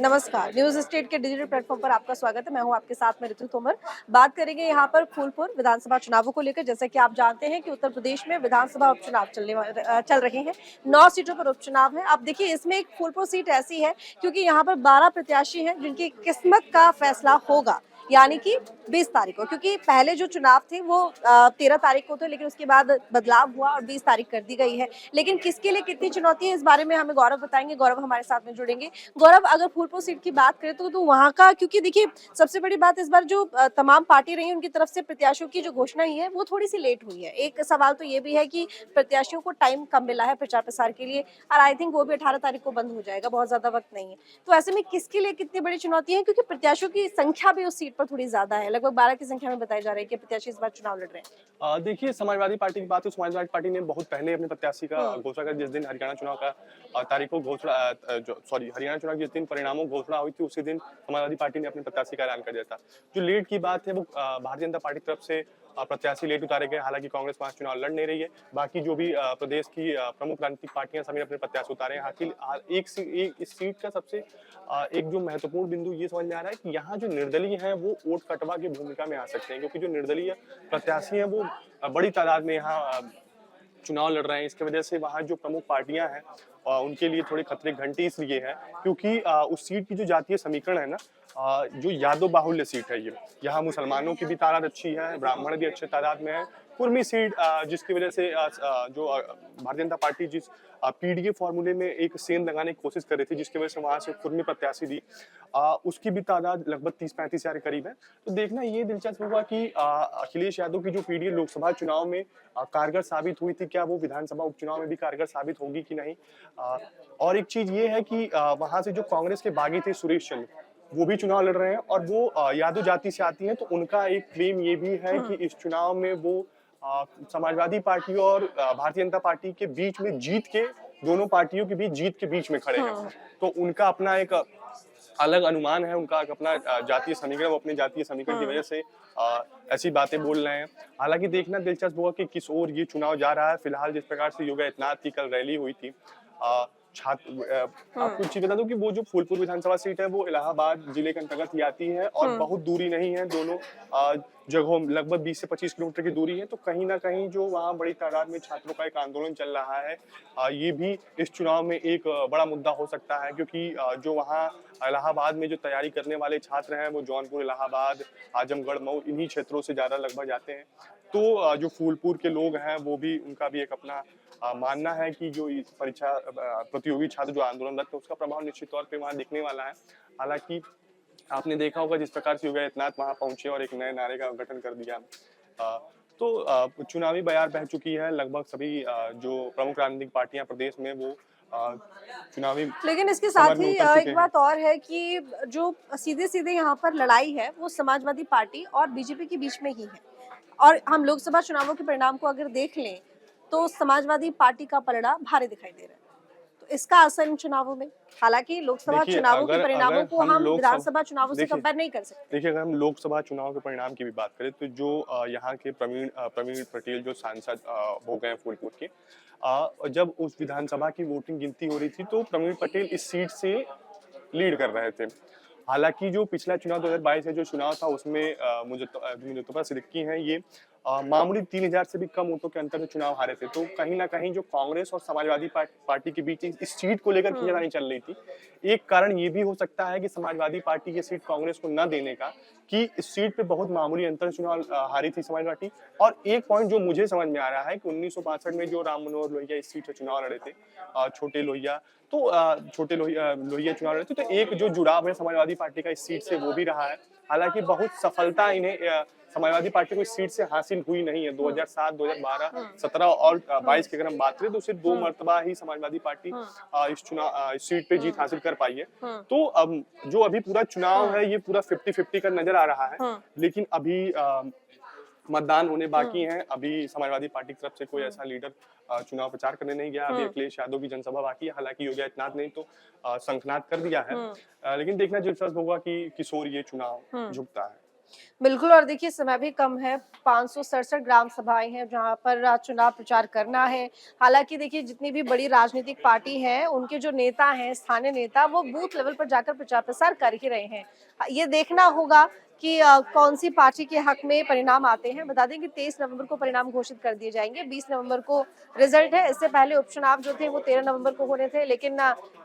नमस्कार, news state के digital platform पर आपका स्वागत है। मैं हूं आपके साथ में ऋतु तोमर। बात करेंगे यहां पर फूलपुर विधानसभा चुनावों को लेकर। जैसे कि आप जानते हैं कि उत्तर प्रदेश में विधानसभा उपचुनाव चल रहे हैं। 9 सीटों पर उपचुनाव है। अब देखिए इसमें एक फूलपुर सीट ऐसी है क्योंकि यहाँ पर 12 प्रत्याशी हैं जिनकी किस्मत का फैसला होगा, यानी कि 20 तारीख को, क्योंकि पहले जो चुनाव थे वो 13 तारीख को थे, लेकिन उसके बाद बदलाव हुआ और 20 तारीख कर दी गई है। लेकिन किसके लिए कितनी चुनौती है, इस बारे में हमें गौरव बताएंगे। गौरव हमारे साथ में जुड़ेंगे। गौरव, अगर फूलपुर सीट की बात करें तो वहाँ का, क्योंकि देखिए सबसे बड़ी बात इस बार जो तमाम पार्टी रही उनकी तरफ से प्रत्याशियों की जो घोषणा ही है वो थोड़ी सी लेट हुई है। एक सवाल तो ये भी है कि प्रत्याशियों को टाइम कम मिला है प्रचार प्रसार के लिए, और आई थिंक वो भी 18 तारीख को बंद हो जाएगा, बहुत ज्यादा वक्त नहीं है। तो ऐसे में किसके लिए कितनी बड़ी चुनौती है, क्योंकि प्रत्याशियों की संख्या भी उस सीट पर थोड़ी ज्यादा है। लगभग 12 की संख्या में बताया जा रहा है कि प्रत्याशी इस बार चुनाव लड़ रहे हैं। देखिए, समाजवादी पार्टी की बात है। समाजवादी पार्टी ने बहुत पहले अपने प्रत्याशी का घोषणा कर, जिस दिन हरियाणा चुनाव का तारीख को घोषणा हरियाणा चुनाव के जिस दिन परिणामों की घोषणा हुई थी, उसी दिन समाजवादी पार्टी ने अपने प्रत्याशी का ऐलान कर दिया था। जो लीड की बात है वो भारतीय जनता पार्टी की तरफ से प्रत्याशी लेट उतारे गए। हालांकि कांग्रेस वहां चुनाव लड़ नहीं रही है। बाकी जो भी प्रदेश की प्रमुख राजनीतिक पार्टियां सभी अपने प्रत्याशी उतारे हैं। एक इस सीट का सबसे एक जो महत्वपूर्ण बिंदु ये समझ में आ रहा है कि यहाँ जो निर्दलीय हैं वो वोट कटवा की भूमिका में आ सकते हैं, क्योंकि जो निर्दलीय प्रत्याशी हैं वो बड़ी तादाद में यहाँ चुनाव लड़ रहे हैं। इसकी वजह से वहाँ जो प्रमुख पार्टियां हैं उनके लिए थोड़ी खतरे की घंटी इसलिए है क्योंकि उस सीट की जो जातीय समीकरण है ना, जो यादव बाहुल्य सीट है, ये यहाँ मुसलमानों की भी तादाद अच्छी है, ब्राह्मण भी अच्छे तादाद में है। कुर्मी सीट जिसकी वजह से जो भारतीय जनता पार्टी जिस पीडीए फॉर्मूले में एक सेंध लगाने की कोशिश कर रही थी, जिसकी वजह से वहां से कुर्मी प्रत्याशी दी, उसकी भी तादाद लगभग 30-35 हजार के करीब है। तो देखना ये दिलचस्प होगा कि अखिलेश यादव की जो पीडीए लोकसभा चुनाव में कारगर साबित हुई थी, क्या वो विधानसभा उपचुनाव में भी कारगर साबित होगी कि नहीं। और एक चीज ये है कि वहां से जो कांग्रेस के बागी थे सुरेश चंद्र, वो भी चुनाव लड़ रहे हैं और वो यादव जाति से आती हैं। तो उनका एक क्लेम ये भी है कि इस चुनाव में वो समाजवादी पार्टी और भारतीय जनता पार्टी के बीच में जीत के, दोनों पार्टियों के बीच जीत के बीच में खड़े हैं। तो उनका अपना एक अलग अनुमान है, उनका अपना जातीय समीकरण, वो अपने जातीय समीकरण की वजह से ऐसी बातें बोल रहे हैं। हालांकि देखना दिलचस्प होगा कि किस ओर ये चुनाव जा रहा है। फिलहाल जिस प्रकार से योगी आदित्यनाथ की कल रैली हुई थी, आपको चीज बता दूं कि वो जो फूलपुर विधानसभा सीट है वो इलाहाबाद जिले के अंतर्गत ही आती है और बहुत दूरी नहीं है, दोनों जगहों लगभग 20 से 25 किलोमीटर की दूरी है। तो कहीं ना कहीं जो वहाँ बड़ी तादाद में छात्रों का एक आंदोलन चल रहा है, ये भी इस चुनाव में एक बड़ा मुद्दा हो सकता है, क्योंकि जो वहाँ इलाहाबाद में जो तैयारी करने वाले छात्र हैं वो जौनपुर, इलाहाबाद, आजमगढ़, मऊ, इन्हीं क्षेत्रों से ज्यादा लगभग जाते हैं। तो जो फूलपुर के लोग हैं वो भी, उनका भी एक अपना मानना है कि जो परीक्षा प्रतियोगी छात्र जो आंदोलनरत है उसका प्रभाव निश्चित तौर पे वहाँ दिखने वाला है। हालांकि आपने देखा होगा जिस प्रकार से योगी आदित्यनाथ वहां पहुंचे और एक नए नारे का गठन कर दिया। चुनावी बयार बह चुकी है। लगभग सभी जो प्रमुख राजनीतिक पार्टियां प्रदेश में वो चुनावी लेकिन इसके समर साथ में ही उतर चुके एक हैं। बात और है कि जो सीधे सीधे यहाँ पर लड़ाई है वो समाजवादी पार्टी और बीजेपी के बीच में ही है। और हम लोकसभा चुनावों के परिणाम को अगर देख लें तो समाजवादी पार्टी का पलड़ा भारी दिखाई दे रहा है। तो इसका असर इन चुनावों में, हालांकि लोकसभा देखिए, चुनावों के अगर परिणामों अगर को हम हम लोकसभा विधानसभा चुनावों से देखिए कंपेयर नहीं कर सकते। देखिए, अगर हम लोकसभा चुनाव के परिणाम की भी बात करें तो जो यहाँ के प्रवीण पटेल जो सांसद हो गए फूलपुर के, जब उस विधानसभा की वोटिंग गिनती हो रही थी तो प्रवीण पटेल इस सीट से लीड कर रहे थे। हालांकि जो पिछला चुनाव 2022 में जो चुनाव था उसमें मुजफ्फर सिद्दीकी हैं, ये मामूली 3000 से भी कम वोटों के अंतर से चुनाव हारे थे। तो कहीं ना कहीं जो कांग्रेस और समाजवादी पार्टी के बीच इस सीट को लेकर खींचातानी चल रही थी। एक कारण ये भी हो सकता है कि समाजवादी पार्टी की सीट कांग्रेस को न देने का, कि इस सीट पे बहुत मामूली अंतर से चुनाव हारी थी समाजवादी। और एक पॉइंट जो मुझे समझ में आ रहा है कि 1962 में जो राम मनोहर लोहिया इस सीट से चुनाव लड़े थे, छोटे लोहिया, तो लोहिया चुनाव लड़े थे, तो एक जो जुड़ाव है समाजवादी पार्टी का इस सीट से वो भी रहा है। हालांकि बहुत सफलता इन्हें समाजवादी पार्टी को इस सीट से हासिल हुई नहीं है। 2007, 2012, 17 और 22 की अगर हम बात करें तो सिर्फ 2 मर्तबा ही समाजवादी पार्टी इस सीट पे जीत हासिल कर पाई है। तो जो अभी पूरा चुनाव है ये पूरा 50-50 का नजर आ रहा है। लेकिन अभी मतदान होने बाकी हैं। अभी समाजवादी पार्टी की तरफ से कोई ऐसा लीडर चुनाव प्रचार करने नहीं गया। अभी अखिलेश यादव की जनसभा बाकी है। हालांकि योगी आदित्यनाथ ने तो शंखनाद कर दिया है। लेकिन देखना दिलचस्प होगा कि किस ओर ये चुनाव झुकता है। बिल्कुल, और देखिए समय भी कम है, 567 ग्राम सभाएँ हैं जहाँ पर चुनाव प्रचार करना है। हालाँकि देखिए जितनी भी बड़ी राजनीतिक पार्टी है, उनके जो नेता हैं, स्थानीय नेता, वो बूथ लेवल पर जाकर प्रचार-प्रसार कर ही रहे हैं। ये देखना होगा कि कौन-सी पार्टी के हक में परिणाम आते हैं। बता दें कि 23 नवंबर को परिणाम घोषित कर दिए जाएँगे, 20 नवंबर को रिज़ल्ट है। इससे पहले उपचुनाव जो थे वो 13 नवंबर को होने थे, लेकिन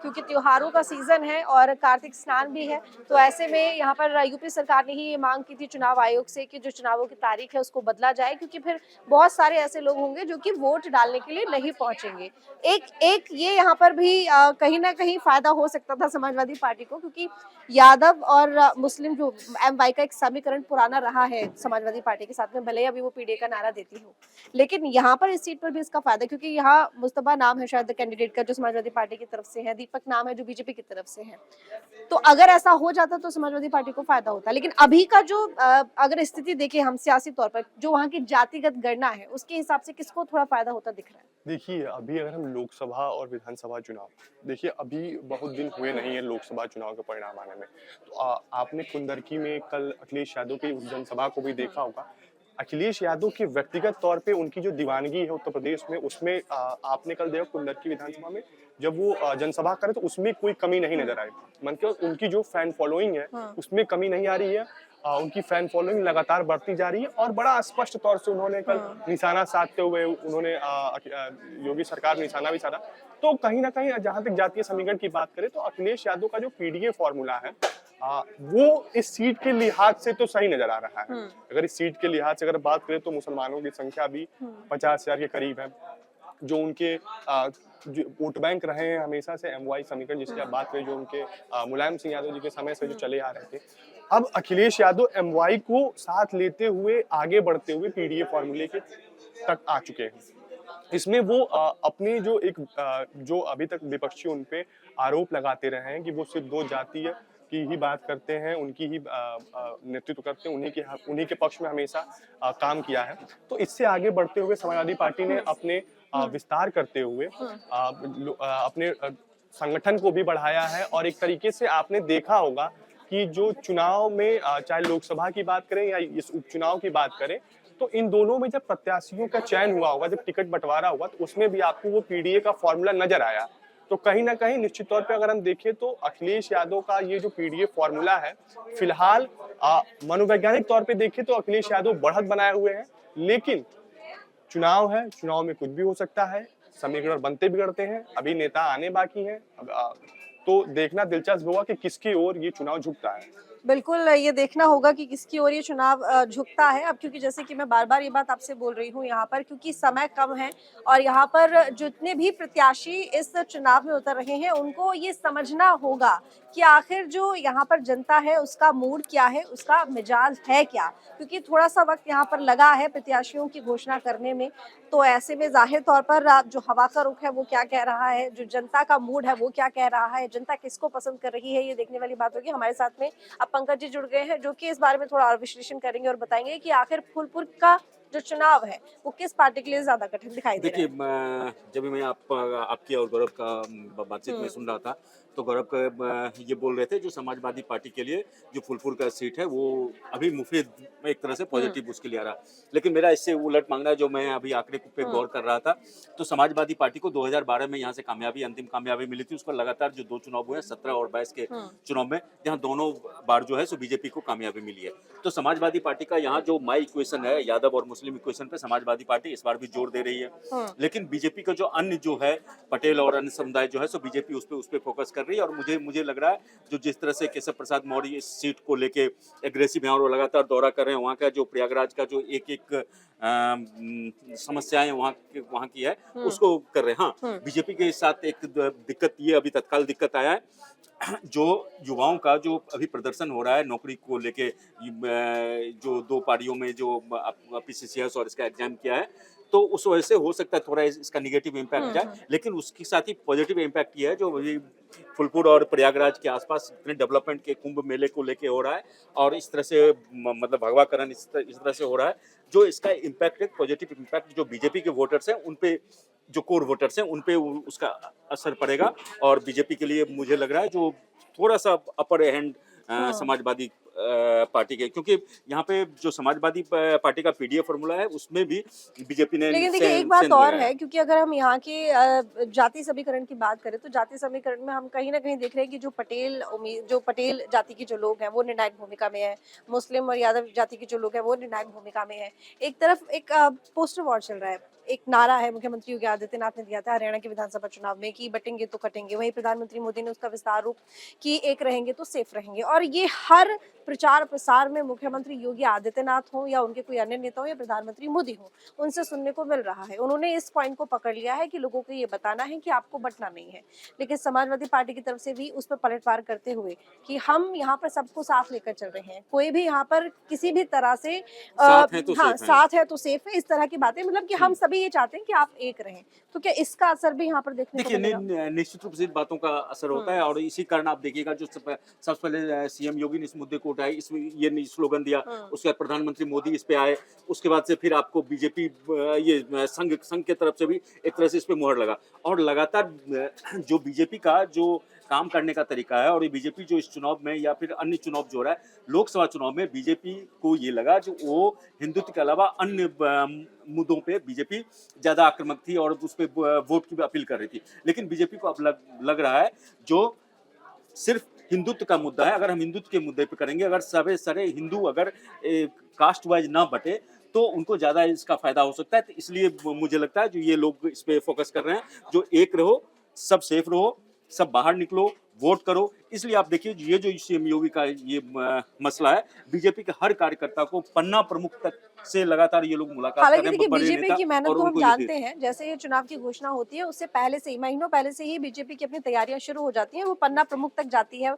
क्योंकि त्योहारों का सीज़न है और कार्तिक स्नान भी है, तो ऐसे में यहाँ पर यूपी सरकार ने ही ये मांग की थी चुनाव आयोग से कि जो चुनावों की तारीख है उसको बदला जाए, क्योंकि फिर बहुत सारे ऐसे लोग होंगे जो कि वोट डालने के लिए नहीं पहुंचेंगे। एक एक ये यहाँ पर भी कहीं ना कहीं फायदा हो सकता था समाजवादी पार्टी को, क्योंकि यादव और मुस्लिम जो एमवाई का एक समीकरण पुराना रहा है समाजवादी पार्टी के साथ में, भले ही अभी वो पीडीए का नारा देती हो, लेकिन यहाँ पर इस सीट पर भी इसका फायदा, क्योंकि यहाँ मुस्तफा नाम है शायद कैंडिडेट का जो समाजवादी पार्टी की तरफ से है, दीपक नाम है जो बीजेपी की तरफ से है। तो अगर ऐसा हो जाता तो समाजवादी पार्टी को फायदा होता, लेकिन अभी का जो अगर स्थिति देखें हम सियासी तौर पर, जो वहाँ की जातिगत गणना है उसके हिसाब से किसको थोड़ा फायदा होता दिख रहा है? देखिए, अभी अगर हम लोकसभा और विधानसभा चुनाव, देखिए अभी बहुत दिन हुए नहीं है लोकसभा चुनाव के परिणाम आने में। तो आपने कुंदरकी में कल अखिलेश यादव की उस जनसभा को भी देखा होगा। अखिलेश यादव की व्यक्तिगत तौर पे उनकी जो दीवानगी है उत्तर प्रदेश में, उसमें आपने कल देखा कुंदरकी विधानसभा में जब वो जनसभा करे तो उसमें कोई कमी नहीं नजर आई। मतलब उनकी जो फैन फॉलोइंग है, हाँ। उसमें कमी नहीं आ रही है। उनकी फैन फॉलोइंग लगातार बढ़ती जा रही है और बड़ा स्पष्ट तौर से उन्होंने कल निशाना साधते हुए उन्होंने योगी सरकार निशाना भी साधा। तो कहीं ना कहीं जहां तक जातीय समीकरण की बात करें तो अखिलेश यादव का जो पीडीए फॉर्मूला है, वो इस सीट के लिहाज से तो सही नजर आ रहा है। अगर इस सीट के लिहाज से अगर बात करें तो मुसलमानों की संख्या भी 50,000 के करीब है। जो उनके जो वोट बैंक रहे हैं हमेशा से एमवाई समीकरण जिसकी आप बात करें, जो उनके मुलायम सिंह यादव जी के समय से जो चले आ रहे थे, अब अखिलेश यादव एमवाई को साथ लेते हुए आगे बढ़ते हुए पीडीए फॉर्मूले के तक आ चुके हैं। इसमें वो अपने जो एक जो अभी तक विपक्षी उन पे आरोप लगाते रहे हैं कि वो सिर्फ दो जातीय की ही बात करते हैं, उनकी ही नेतृत्व करते हैं, उन्हीं के पक्ष में हमेशा काम किया है। तो इससे आगे बढ़ते हुए समाजवादी पार्टी ने अपने विस्तार करते हुए अपने संगठन को भी बढ़ाया है और एक तरीके से आपने देखा होगा कि जो चुनाव में चाहे लोकसभा की बात करें या इस उपचुनाव की बात करें, तो इन दोनों में जब प्रत्याशियों का चयन हुआ होगा, जब टिकट बंटवारा हुआ, तो उसमें भी आपको वो पीडीए का फॉर्मूला नजर आया। तो कहीं ना कहीं निश्चित तौर पे अगर हम देखें तो अखिलेश यादव का ये जो पीडीए फॉर्मूला है, फिलहाल मनोवैज्ञानिक तौर पे देखें तो अखिलेश यादव बढ़त बनाए हुए हैं। लेकिन चुनाव है, चुनाव में कुछ भी हो सकता है, समीकरण बनते बिगड़ते हैं, अभी नेता आने बाकी हैं। तो देखना दिलचस्प होगा कि किसकी ओर ये चुनाव झुकता है। बिल्कुल, ये देखना होगा कि किसकी ओर ये चुनाव झुकता है। अब क्योंकि जैसे कि मैं बार-बार ये बात आपसे बोल रही हूँ यहाँ पर, क्योंकि समय कम है और यहाँ पर जितने भी प्रत्याशी इस चुनाव में उतर रहे हैं, उनको ये समझना होगा कि आखिर जो यहाँ पर जनता है, उसका मूड क्या है, उसका मिजाज है क्या? क्योंकि थोड़ा-सा वक़्त यहाँ पर लगा है प्रत्याशियों की घोषणा करने में, तो ऐसे में ज़ाहिर तौर पर जो हवा का रुख है, वो क्या कह रहा है, जो जनता का मूड है, वो क्या कह रहा है, जनता किसको पसंद कर रही है, ये देखने वाली बात होगी। हमारे साथ में अब पंकज जी जुड़ गए हैं, जो कि इस बारे में थोड़ा और विश्लेषण करेंगे और बताएंगे कि आखिर फूलपुर का जो चुनाव है वो किस पार्टी के लिए ज्यादा कठिन दिखाई दे रहा देखिए, है। जब भी मैं आपकी और गौरव का बातचीत में सुन रहा था, तो गौरव ये बोल रहे थे जो समाजवादी पार्टी के लिए जो फूलपुर का सीट है वो अभी मुफीद एक तरह से पॉजिटिव उसके लिए आ रहा। लेकिन मेरा इससे उलट मांगना है, जो मैं अभी आंकड़े पे गौर कर रहा था, तो समाजवादी पार्टी को 2012 में यहाँ से अंतिम कामयाबी मिली थी। उसको लगातार जो 2 चुनाव हुए हैं 17 और 22 के चुनाव में, जहाँ दोनों बार जो है सो बीजेपी को कामयाबी मिली है। तो समाजवादी पार्टी का यहाँ जो माई इक्वेशन है, यादव और मुस्लिम इक्वेशन पे समाजवादी पार्टी इस बार भी जोर दे रही है। लेकिन बीजेपी का जो अन्य जो है पटेल और अन्य समुदाय जो है सो बीजेपी उस पे फोकस कर रही है। और मुझे लग रहा है जो जिस तरह से केशव प्रसाद मौर्य इस सीट को लेके एग्रेसिव है और लगातार दौरा कर रहे हैं, वहाँ का जो प्रयागराज का जो एक समस्याएं वहाँ की है उसको कर रहे हैं। हाँ, बीजेपी के साथ एक दिक्कत ये अभी तत्काल दिक्कत आया है, जो युवाओं का जो अभी प्रदर्शन हो रहा है नौकरी को लेके, जो 2 पार्टियों में जो पीसीसीएस और इसका एग्जाम किया है, तो उस वजह से हो सकता है थोड़ा इसका निगेटिव इम्पैक्ट जाए। लेकिन उसके साथ ही पॉजिटिव इम्पैक्ट ये है जो अभी फुलपुर और प्रयागराज के आसपास इतने डेवलपमेंट के कुंभ मेले को लेके हो रहा है और इस तरह से मतलब भगवाकरण इस तरह से हो रहा है, जो इसका इम्पैक्ट है पॉजिटिव इम्पैक्ट जो बीजेपी के वोटर्स हैं उन पे, जो कोर वोटर्स हैं उन पे उसका असर पड़ेगा। और बीजेपी के लिए मुझे लग रहा है जो थोड़ा सा अपर हैंड समाजवादी पार्टी के, क्योंकि यहाँ पे जो समाजवादी पार्टी का पीडीए फॉर्मूला है उसमें भी बीजेपी ने लेकिन देखिए एक बात और है, क्योंकि अगर हम यहाँ के जाति समीकरण की बात करें तो जाति समीकरण में हम कहीं ना कहीं देख रहे हैं कि जो पटेल जाति के जो लोग हैं वो निर्णायक भूमिका में है, मुस्लिम और यादव जाति के जो लोग हैं वो निर्णायक भूमिका में है। एक तरफ एक पोस्टर वॉर चल रहा है, एक नारा है मुख्यमंत्री योगी आदित्यनाथ ने दिया था हरियाणा के विधानसभा चुनाव में कि बटेंगे तो कटेंगे, वहीं प्रधानमंत्री मोदी ने उसका विस्तार रूप कि एक रहेंगे तो सेफ रहेंगे, और ये हर प्रचार प्रसार में मुख्यमंत्री योगी आदित्यनाथ हो या उनके कोई अन्य नेता हो या प्रधानमंत्री मोदी हो, उनसे सुनने को मिल रहा है। उन्होंने इस पॉइंट को पकड़ लिया है कि लोगों को ये बताना है कि आपको बंटना नहीं है। लेकिन समाजवादी पार्टी की तरफ से भी उस पर पलटवार करते हुए कि हम यहाँ पर सबको साथ लेकर चल रहे हैं, कोई भी यहाँ पर किसी भी तरह से साथ है तो हाँ सेफ है। साथ है तो सेफ है, इस तरह की बातें, मतलब कि हम सभी ये चाहते हैं कि आप एक रहें। तो क्या इसका असर भी यहाँ पर देखने को देखिए मिलेगा? निश्चित रूप से इन बातों का असर होता है, और इसी कारण आप देखिएगा जो सबसे पहले सीएम योगी ने इस मुद्दे को उठाई, इसमें ये स्लोगन दिया, उसके बाद प्रधानमंत्री मोदी इस पे आए, उसके बाद से फिर आपको बीजेपी ये संघ के तरफ से भी एक तरह से इस पे मुहर लगा, और लगातार जो बीजेपी का जो काम करने का तरीका है, और ये बीजेपी जो इस चुनाव में या फिर अन्य चुनाव जो हो रहा है, लोकसभा चुनाव में बीजेपी को ये लगा जो वो हिंदुत्व के अलावा अन्य मुद्दों पे बीजेपी ज्यादा आक्रामक थी और उस पे वोट की भी अपील कर रही थी। लेकिन बीजेपी को अब लग रहा है जो सिर्फ हिंदुत्व का मुद्दा है, अगर हम हिंदुत्व के मुद्दे पे करेंगे, अगर सारे हिंदू अगर कास्ट वाइज ना बटे तो उनको ज्यादा इसका फायदा हो सकता है। तो इसलिए मुझे लगता है जो ये लोग इस पे फोकस कर रहे हैं, जो एक रहो, सब सेफ रहो, सब बाहर निकलो, वोट करो। इसलिए आप देखिए ये जो सीएम योगी का ये मसला है, बीजेपी के हर कार्यकर्ता को पन्ना प्रमुख तक से लगातार ये लोग मुलाकात कर हालांकि रहे हैं, देखिए बड़े बीजेपी नेता, की मेहनत और को हम उनको जानते हैं, जैसे ये चुनाव की घोषणा होती है उससे पहले से ही, महीनों पहले से ही बीजेपी की अपनी तैयारियां शुरू हो जाती हैं, वो पन्ना प्रमुख तक जाती है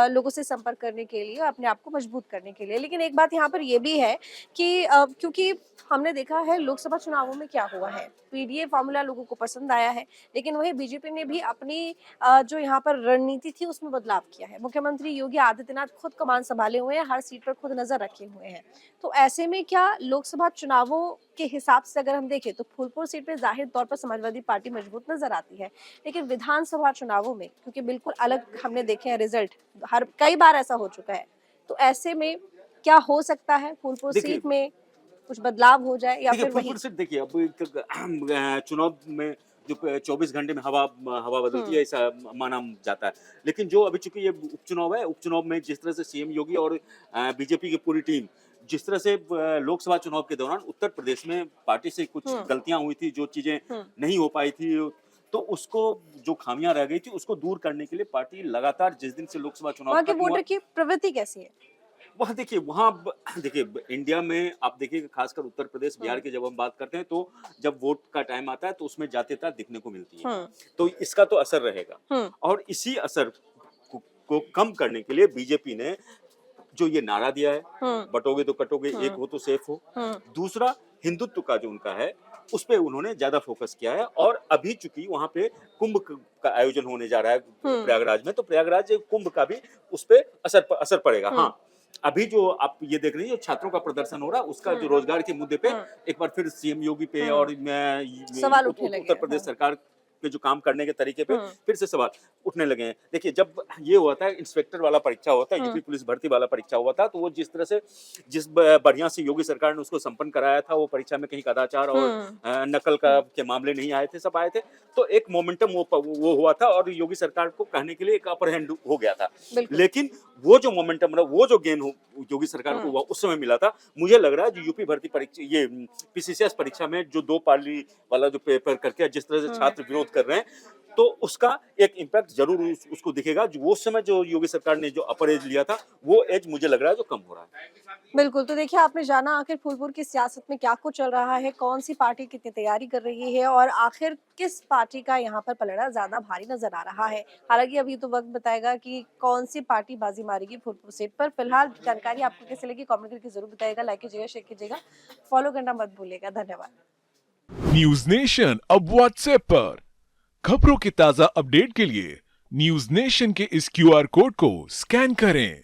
लोगों से संपर्क करने के लिए, अपने आप को मजबूत करने के लिए। लेकिन एक बात यहाँ पर ये भी है कि क्योंकि हमने देखा है लोकसभा चुनावों में क्या हुआ है, पीडीए फॉर्मूला लोगों को पसंद आया है, लेकिन वही बीजेपी ने भी अपनी जो यहाँ पर रणनीति थी उसमें बदलाव किया है। मुख्यमंत्री योगी आदित्यनाथ खुद कमान संभाले हुए हैं, हर सीट पर खुद नजर रखे हुए हैं। तो ऐसे में क्या लोकसभा चुनावों के हिसाब से अगर हम देखें तो फूलपुर सीट पे जाहिर तौर पर समाजवादी पार्टी मजबूत नजर आती है, लेकिन विधानसभा चुनावों में क्योंकि बिल्कुल अलग हमने देखे हैं रिजल्ट, हर कई बार ऐसा हो चुका है, तो ऐसे में क्या हो सकता है फूलपुर सीट में कुछ बदलाव हो जाए या फिर वही? फूलपुर से देखिए अब चुनाव में जो 24 घंटे में हवा बदलती है ऐसा माना जाता है, लेकिन जो अभी चूंकि ये उपचुनाव है, उपचुनाव में जिस तरह से सीएम योगी और बीजेपी की पूरी टीम जिस तरह से लोकसभा चुनाव के दौरान उत्तर प्रदेश में पार्टी से कुछ गलतियां हुई थी, जो चीजें नहीं हो पाई थी, तो उसको जो खामियां रह गई थी उसको दूर करने के लिए पार्टी लगातार जिस दिन से लोकसभा चुनाव वहाँ के वोटर की प्रवृत्ति कैसी है? वहाँ देखिए इंडिया में आप देखिए खासकर उत्तर प्रदेश बिहार की जब हम बात करते हैं तो जब वोट का टाइम आता है तो उसमें जातीयता दिखने को मिलती है, तो इसका तो असर रहेगा, और इसी असर को कम करने के लिए बीजेपी ने जो ये नारा दिया है, बटोगे तो कटोगे, एक हो तो सेफ हो, दूसरा हिंदुत्व का जो उनका है उस पे उन्होंने ज्यादा फोकस किया है। और अभी चूंकि वहां पे कुंभ का आयोजन होने जा रहा है प्रयागराज में, तो प्रयागराज कुंभ का भी उस पे असर पड़ेगा। हाँ, अभी जो आप ये देख रही है छात्रों का प्रदर्शन हो रहा है, उसका जो रोजगार के मुद्दे पे एक बार फिर सीएम योगी पे और सवाल उठने लगे उत्तर प्रदेश सरकार पे जो काम करने के तरीके पे फिर से सवाल उठने लगे हैं। देखिए जब ये हुआ था इंस्पेक्टर वाला परीक्षा हुआ था, यूपी पुलिस भर्ती वाला परीक्षा हुआ था, तो वो जिस तरह से जिस बढ़िया से योगी सरकार ने उसको संपन्न कराया था, वो परीक्षा में कहीं कदाचार और नकल के मामले नहीं आए थे, सब आए थे, तो एक मोमेंटम वो हुआ था और योगी सरकार को कहने के लिए एक अपर हैंड हो गया था। लेकिन वो जो मोमेंटम रहा, वो जो गेन योगी सरकार को हुआ उस समय मिला था, मुझे लग रहा है जो यूपी भर्ती परीक्षा ये पीसीसीएस परीक्षा में जो 2 पाली वाला जो पेपर करके जिस तरह से छात्र विरोध कर रहे हैं, तो उसका एक इम्पैक्ट जरूर उसको दिखेगा। जो वो समय जो योगी सरकार ने जो अपर एज लिया था, वो एज मुझे लग रहा है जो कम हो रहा है। बिल्कुल, तो देखिए आपने जाना आखिर फूलपुर की सियासत में क्या कुछ चल रहा है, कौन सी पार्टी कितनी तैयारी कर रही है और आखिर किस पार्टी का यहाँ पर पलड़ा ज्यादा भारी नजर आ रहा है। हालांकि अभी तो वक्त बताएगा कि कौन सी पार्टी बाजी मारेगी फूलपुर सीट पर। फिलहाल जानकारी आपको कैसे लगी कमेंट करके जरूर बताइएगा, लाइक कीजिएगा, शेयर कीजिएगा, फॉलो करना मत भूलिएगा। धन्यवाद। न्यूज नेशन अब व्हाट्सएप पर खबरों के ताजा अपडेट के लिए न्यूज नेशन के इस QR कोड को स्कैन करें।